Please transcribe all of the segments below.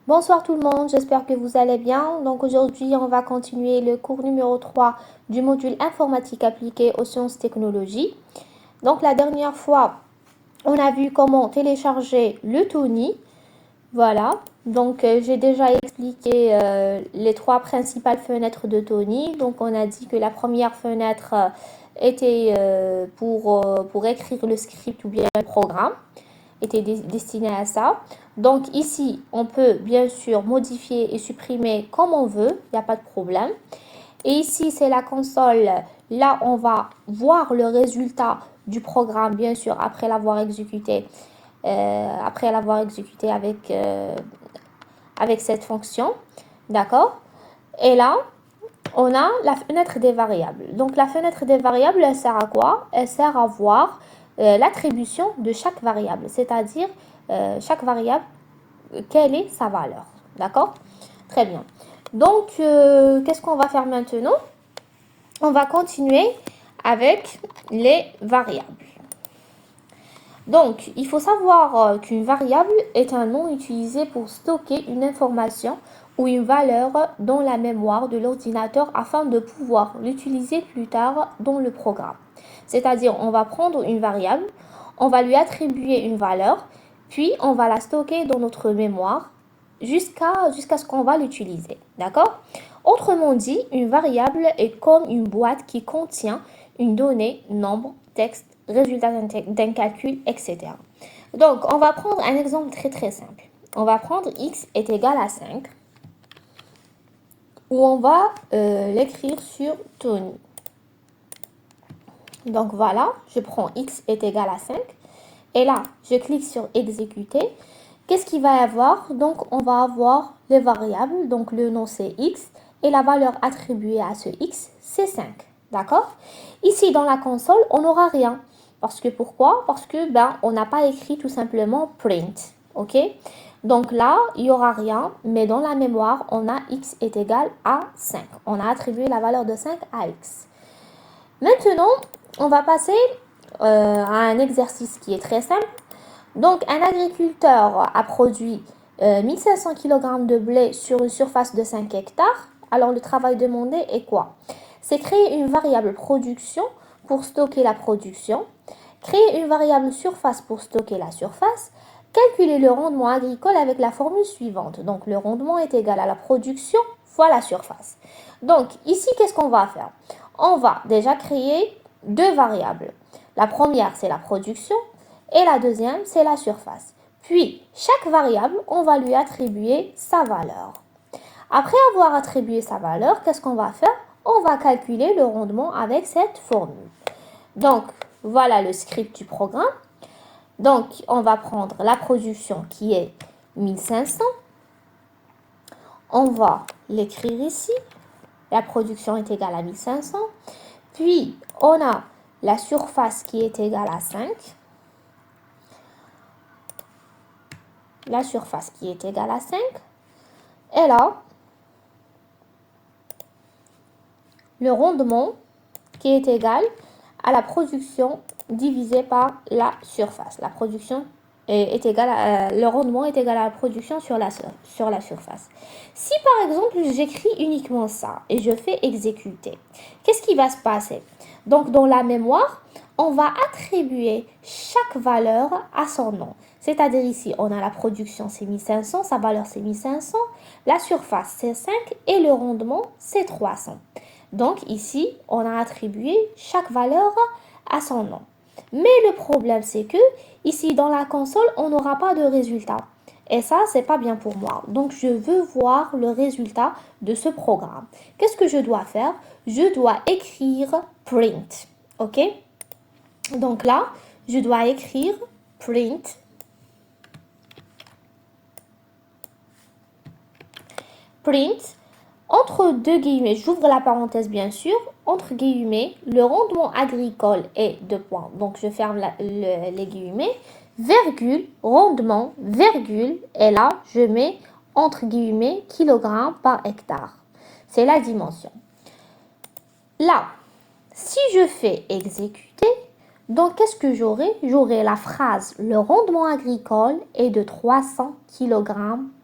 Bonsoir tout le monde, j'espère que vous allez bien. Donc aujourd'hui, on va continuer le cours numéro 3 du module informatique appliquée aux sciences technologies. Donc la dernière fois, on a vu comment télécharger le Tony. Voilà, donc j'ai déjà expliqué les trois principales fenêtres de Tony. Donc on a dit que la première fenêtre était pour écrire le script ou bien le programme, était destiné à ça. Donc ici, on peut bien sûr modifier et supprimer comme on veut, il n'y a pas de problème. Et ici, c'est la console. Là, on va voir le résultat du programme, bien sûr, après l'avoir exécuté avec cette fonction. D'accord? Et là, on a la fenêtre des variables. Donc, la fenêtre des variables, elle sert à quoi? Elle sert à voir l'attribution de chaque variable, c'est-à-dire chaque variable, quelle est sa valeur. D'accord? Très bien. Donc, qu'est-ce qu'on va faire maintenant? On va continuer avec les variables. Donc, il faut savoir qu'une variable est un nom utilisé pour stocker une information ou une valeur dans la mémoire de l'ordinateur afin de pouvoir l'utiliser plus tard dans le programme. C'est-à-dire, on va prendre une variable, on va lui attribuer une valeur, puis on va la stocker dans notre mémoire jusqu'à ce qu'on va l'utiliser. D'accord? Autrement dit, une variable est comme une boîte qui contient une donnée, nombre, texte, résultat d'un calcul, etc. Donc, on va prendre un exemple très simple. On va prendre x est égal à 5, où on va l'écrire sur Tony. Donc voilà, je prends x est égal à 5, et là, je clique sur exécuter. Qu'est-ce qu'il va y avoir? Donc, on va avoir les variables, donc le nom c'est x, et la valeur attribuée à ce x, c'est 5. D'accord? Ici, dans la console, on n'aura rien. Parce que pourquoi? Parce que on n'a pas écrit tout simplement print. Ok? Donc là, il n'y aura rien, mais dans la mémoire, on a x est égal à 5. On a attribué la valeur de 5 à x. Maintenant, on va passer à un exercice qui est très simple. Donc, un agriculteur a produit 1500 kg de blé sur une surface de 5 hectares. Alors, le travail demandé est quoi? C'est créer une variable production pour stocker la production, créer une variable surface pour stocker la surface, calculer le rendement agricole avec la formule suivante. Donc, le rendement est égal à la production fois la surface. Donc, ici, qu'est-ce qu'on va faire? On va déjà créer deux variables. La première, c'est la production et la deuxième, c'est la surface. Puis, chaque variable, on va lui attribuer sa valeur. Après avoir attribué sa valeur, qu'est-ce qu'on va faire? On va calculer le rendement avec cette formule. Donc, voilà le script du programme. Donc, on va prendre la production qui est 1500. On va l'écrire ici. La production est égale à 1500. Puis, on a la surface qui est égale à 5. La surface qui est égale à 5. Et là, le rendement qui est égal à la production divisé par la surface. La production est égale le rendement est égal à la production sur la surface. Si par exemple j'écris uniquement ça et je fais exécuter, qu'est-ce qui va se passer? Donc dans la mémoire, on va attribuer chaque valeur à son nom. C'est-à-dire ici, on a la production, c'est 1500, sa valeur c'est 1500, la surface c'est 5 et le rendement c'est 300. Donc ici, on a attribué chaque valeur à son nom. Mais le problème, c'est que ici, dans la console, on n'aura pas de résultat. Et ça, c'est pas bien pour moi. Donc, je veux voir le résultat de ce programme. Qu'est-ce que je dois faire? Je dois écrire print. OK? Donc là, je dois écrire print. Print. Entre deux guillemets, j'ouvre la parenthèse bien sûr, entre guillemets, le rendement agricole est 2 points. Donc je ferme les guillemets, virgule, rendement, virgule, et là je mets entre guillemets kilogrammes par hectare. C'est la dimension. Là, si je fais exécuter, Donc, qu'est-ce que j'aurai? J'aurai la phrase le rendement agricole est de 300 kg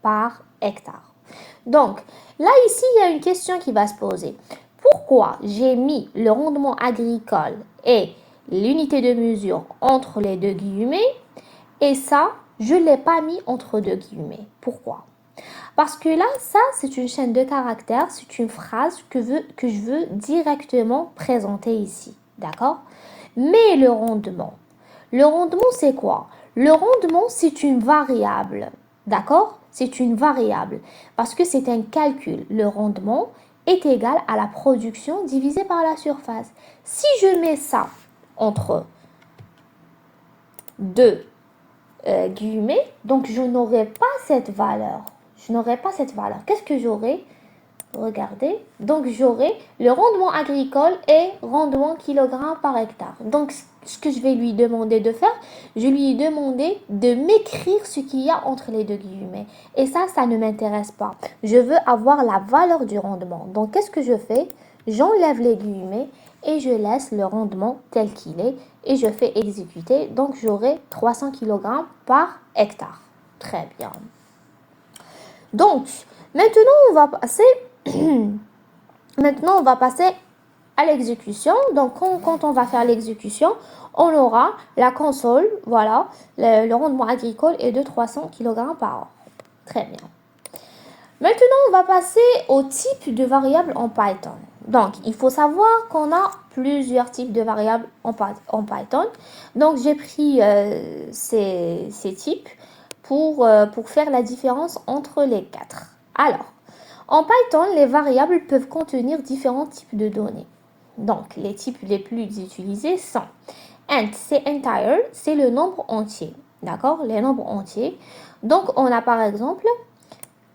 par hectare. Donc, là, ici, il y a une question qui va se poser. Pourquoi j'ai mis le rendement agricole et l'unité de mesure entre les deux guillemets et ça, je ne l'ai pas mis entre deux guillemets? Pourquoi? Parce que là, ça, c'est une chaîne de caractères, c'est une phrase que je veux directement présenter ici. D'accord? Mais le rendement, c'est quoi? Le rendement, c'est une variable. D'accord? C'est une variable. Parce que c'est un calcul. Le rendement est égal à la production divisée par la surface. Si je mets ça entre deux guillemets, donc je n'aurai pas cette valeur. Je n'aurai pas cette valeur. Qu'est-ce que j'aurai? Regardez. Donc j'aurai le rendement agricole et rendement kilogramme par hectare. Donc ce que je vais lui demander de faire, je lui ai demandé de m'écrire ce qu'il y a entre les deux guillemets. Et ça ne m'intéresse pas. Je veux avoir la valeur du rendement. Donc qu'est-ce que je fais? J'enlève les guillemets et je laisse le rendement tel qu'il est et je fais exécuter. Donc j'aurai 300 kg par hectare. Très bien. Donc maintenant on va passer Maintenant, on va passer à l'exécution. Donc, quand on va faire l'exécution, on aura la console, voilà, le rendement agricole est de 300 kg par an. Très bien. Maintenant, on va passer au type de variables en Python. Donc, il faut savoir qu'on a plusieurs types de variables en Python. Donc, j'ai pris ces types pour faire la différence entre les quatre. Alors, en Python, les variables peuvent contenir différents types de données. Donc, les types les plus utilisés sont int, c'est entire, c'est le nombre entier. D'accord? Les nombres entiers. Donc, on a par exemple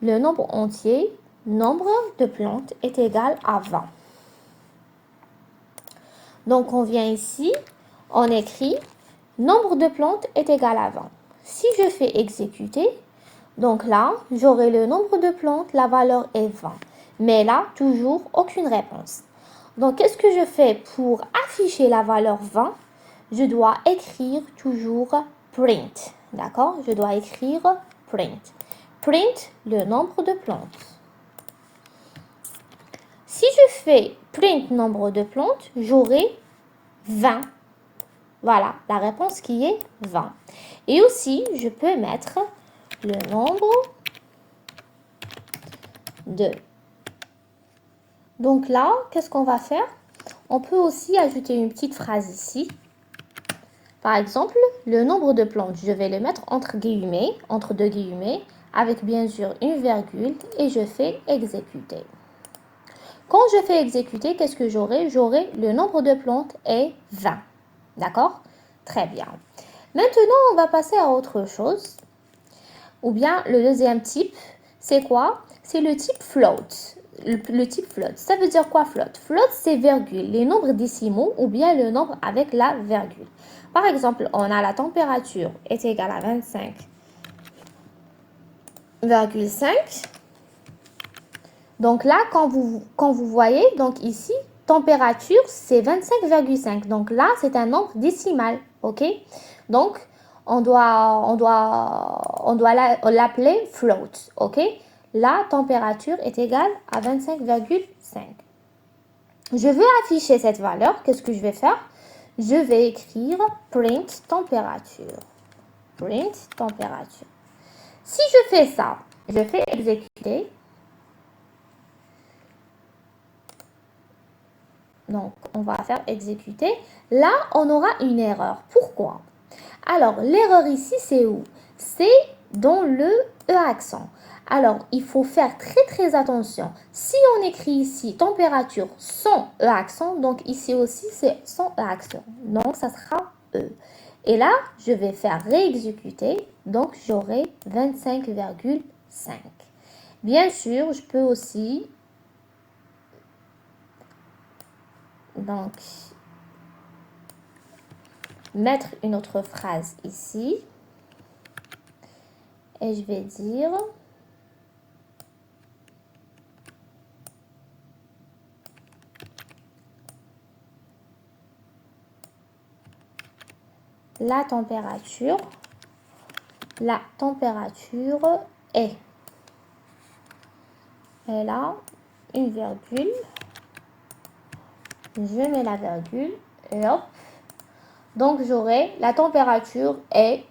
le nombre entier, nombre de plantes est égal à 20. Donc, on vient ici, on écrit nombre de plantes est égal à 20. Si je fais exécuter, donc là, j'aurai le nombre de plantes, la valeur est 20. Mais là, toujours aucune réponse. Donc, qu'est-ce que je fais pour afficher la valeur 20? Je dois écrire toujours print. D'accord? Je dois écrire print. Print le nombre de plantes. Si je fais print nombre de plantes, j'aurai 20. Voilà, la réponse qui est 20. Et aussi, je peux mettre le nombre de. Donc là, qu'est-ce qu'on va faire? On peut aussi ajouter une petite phrase ici. Par exemple, le nombre de plantes, je vais le mettre entre guillemets, entre deux guillemets, avec bien sûr une virgule et je fais exécuter. Quand je fais exécuter, qu'est-ce que j'aurai? J'aurai le nombre de plantes est 20. D'accord? Très bien. Maintenant, on va passer à autre chose. Ou bien le deuxième type, c'est quoi? C'est le type float. Le type float. Ça veut dire quoi float? Float, c'est virgule, les nombres décimaux ou bien le nombre avec la virgule. Par exemple, on a la température est égale à 25,5. Donc là, quand vous voyez, donc ici, température, c'est 25,5. Donc là, c'est un nombre décimal, ok? Donc, on doit l'appeler float, ok? La température est égale à 25,5. Je veux afficher cette valeur. Qu'est-ce que je vais faire? Je vais écrire print température. Print température. Si je fais ça, je fais exécuter. Donc, on va faire exécuter. Là, on aura une erreur. Pourquoi? Alors, l'erreur ici, c'est où? C'est dans le E accent. Alors, il faut faire très attention. Si on écrit ici température sans E accent, donc ici aussi, c'est sans E accent. Donc, ça sera E. Et là, je vais faire réexécuter. Donc, j'aurai 25,5. Bien sûr, je peux aussi donc mettre une autre phrase ici et je vais dire la température est. Et là, une virgule. Je mets la virgule et hop. Donc, j'aurai la température est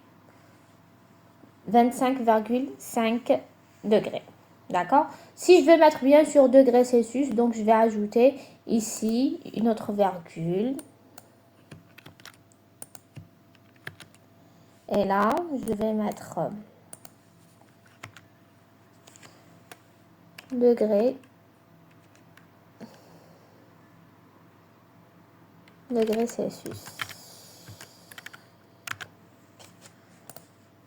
25,5 degrés. D'accord? Si je veux mettre bien sûr degrés Celsius, donc je vais ajouter ici une autre virgule. Et là, je vais mettre degrés Celsius.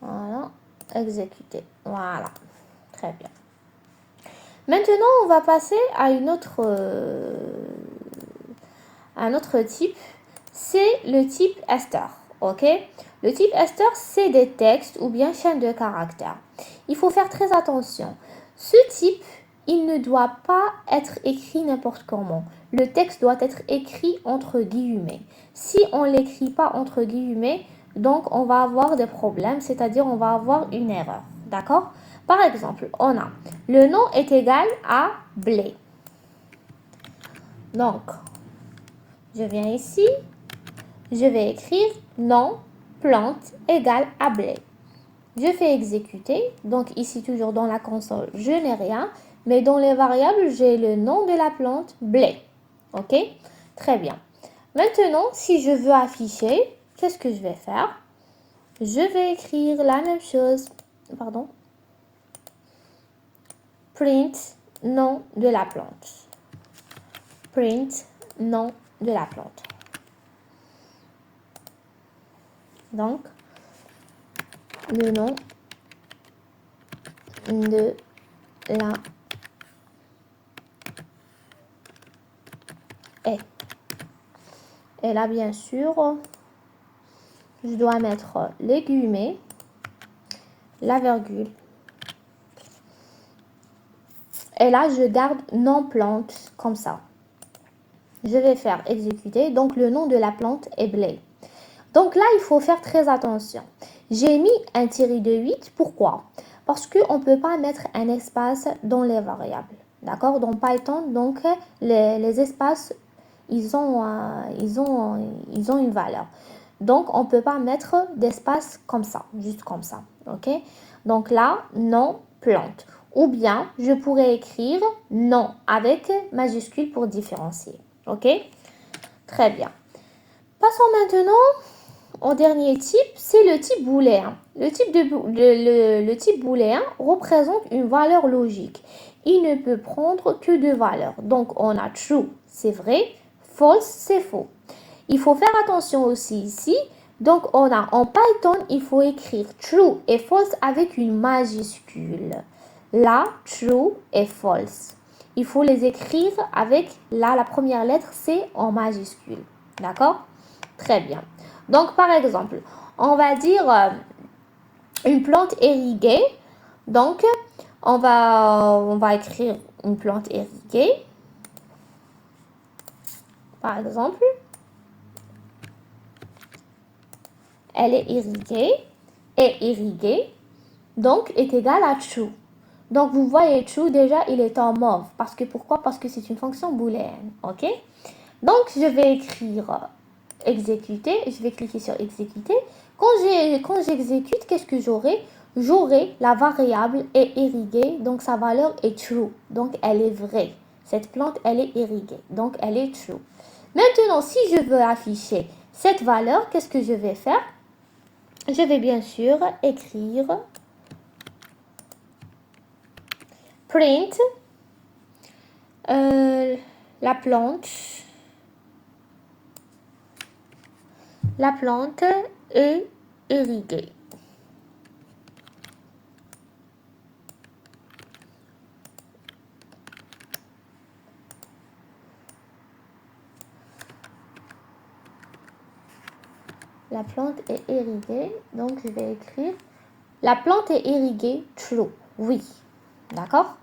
Voilà, exécuter. Voilà, très bien. Maintenant, on va passer à un autre type. C'est le type Ester. Ok? Le type Ester, c'est des textes ou bien chaînes de caractères. Il faut faire très attention. Ce type, il ne doit pas être écrit n'importe comment. Le texte doit être écrit entre guillemets. Si on ne l'écrit pas entre guillemets, donc on va avoir des problèmes, c'est-à-dire on va avoir une erreur. D'accord? Par exemple, on a le nom est égal à blé. Donc, je viens ici, je vais écrire nom plante égale à blé. Je fais exécuter. Donc ici, toujours dans la console, je n'ai rien. Mais dans les variables, j'ai le nom de la plante, blé. Ok? Très bien. Maintenant, si je veux afficher, qu'est-ce que je vais faire? Je vais écrire la même chose. Pardon. Print nom de la plante. Print nom de la plante. Donc, le nom de la haie. Et là, bien sûr, je dois mettre les guillemets, la virgule. Et là, je garde nom plante comme ça. Je vais faire exécuter. Donc, le nom de la plante est blé. Donc là, il faut faire très attention. J'ai mis un tiré de 8. Pourquoi? Parce qu'on ne peut pas mettre un espace dans les variables. D'accord? Dans Python, donc, les espaces, ils ont une valeur. Donc, on ne peut pas mettre d'espace comme ça, juste comme ça. Ok? Donc là, nom plante. Ou bien, je pourrais écrire nom avec majuscule pour différencier. Ok? Très bien. Passons maintenant au dernier type, c'est le type booléen. Le type booléen représente une valeur logique. Il ne peut prendre que deux valeurs. Donc, on a true, c'est vrai, false, c'est faux. Il faut faire attention aussi ici. Donc, on a en Python, il faut écrire true et false avec une majuscule. Là, true et false. Il faut les écrire avec, là, la première lettre, c'est en majuscule. D'accord? Très bien. Donc, par exemple, on va dire une plante irriguée. Donc, on va écrire une plante irriguée. Par exemple, elle est irriguée et irriguée, donc est égal à true. Donc, vous voyez, true, déjà, il est en mauve. Parce que, pourquoi? Parce que c'est une fonction booléenne. OK? Donc, je vais écrire exécuter. Je vais cliquer sur exécuter. Quand j'exécute, qu'est-ce que j'aurai? J'aurai la variable est irriguée. Donc, sa valeur est true. Donc, elle est vraie. Cette plante, elle est irriguée. Donc, elle est true. Maintenant, si je veux afficher cette valeur, qu'est-ce que je vais faire? Je vais bien sûr écrire print la plante est irriguée. La plante est irriguée, donc je vais écrire la plante est irriguée true. Oui, d'accord?